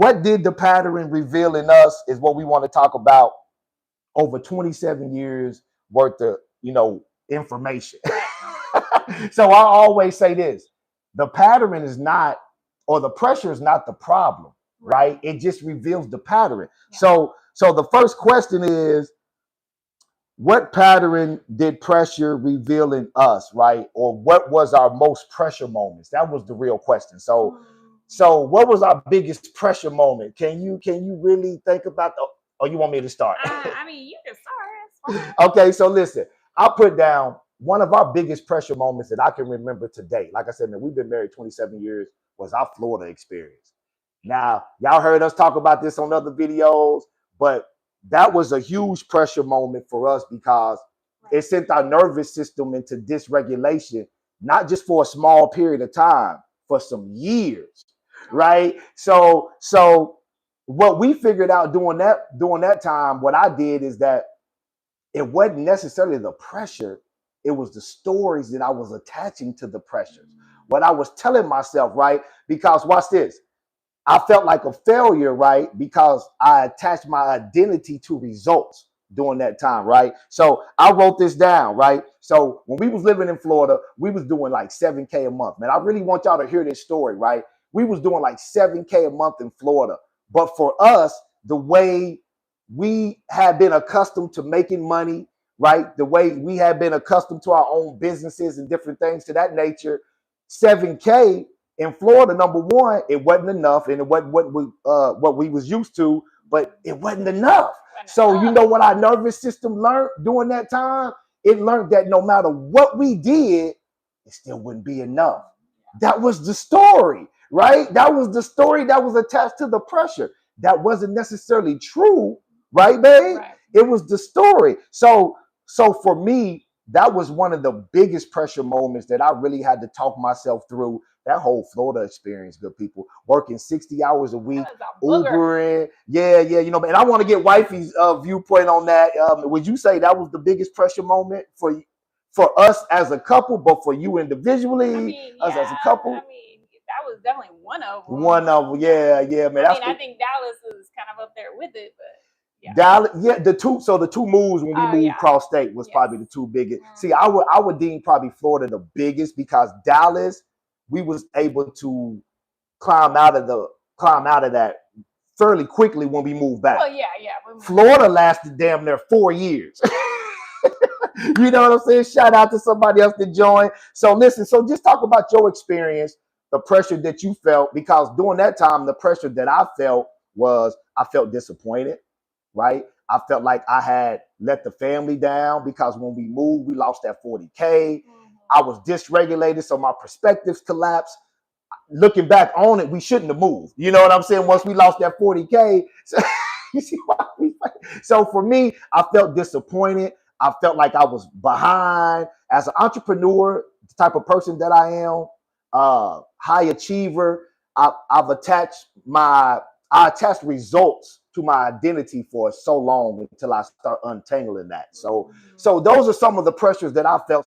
what did the pattern reveal in us is what we want to talk about over 27 years worth of, information. So I always say this, the pattern is not, or the pressure is not the problem, right? It just reveals the pattern. Yeah. So the first question is, what pattern did pressure reveal in us, right? Or what was our most pressure moments? That was the real question. So what was our biggest pressure moment? Can you really think about or you want me to start? I mean, you can start. Okay, so listen, I'll put down one of our biggest pressure moments that I can remember today. Like I said, man, we've been married 27 years, was our Florida experience. Now, y'all heard us talk about this on other videos, but that was a huge pressure moment for us because it sent our nervous system into dysregulation, not just for a small period of time, for some years, right? So what we figured out during that time, what I did is that it wasn't necessarily the pressure, it was the stories that I was attaching to the pressures. What I was telling myself, right? Because watch this. I felt like a failure, right? Because I attached my identity to results during that time, right? So I wrote this down, right? So when we was living in Florida, we was doing like $7K a month. Man, I really want y'all to hear this story, right? We was doing like $7K a month in Florida. But for us, the way we had been accustomed to making money, right? The way we had been accustomed to our own businesses and different things to that nature, 7K in Florida, number one, it wasn't enough, and it wasn't what we was used to, but it wasn't enough. So you know what our nervous system learned during that time? It learned that no matter what we did, it still wouldn't be enough. That was the story, right? That was the story that was attached to the pressure. That wasn't necessarily true, right, babe? Right. It was the story. So for me, that was one of the biggest pressure moments that I really had to talk myself through. That whole Florida experience, good people, working 60 hours a week, Ubering. Yeah, and I want to get wifey's viewpoint on that. Would you say that was the biggest pressure moment for us as a couple, but for you individually, us as a couple? I mean, that was definitely one of them. Yeah, man. I think Dallas is kind of up there with it, but. Yeah. Dallas, the two moves when we moved cross state was probably the two biggest. See, I would deem probably Florida the biggest because Dallas, we was able to climb out of that fairly quickly when we moved back. Oh yeah. Florida lasted damn near 4 years. You know what I'm saying? Shout out to somebody else that joined. So listen, so just talk about your experience, the pressure that you felt, because during that time, the pressure that I felt was I felt disappointed. Right? I felt like I had let the family down because when we moved, we lost that 40K. Mm-hmm. I was dysregulated, so my perspectives collapsed. Looking back on it, we shouldn't have moved. You know what I'm saying? Once we lost that 40K. So, you see why so for me, I felt disappointed. I felt like I was behind. As an entrepreneur, the type of person that I am, high achiever, I've attached results to my identity for so long until I start untangling that. So those are some of the pressures that I felt.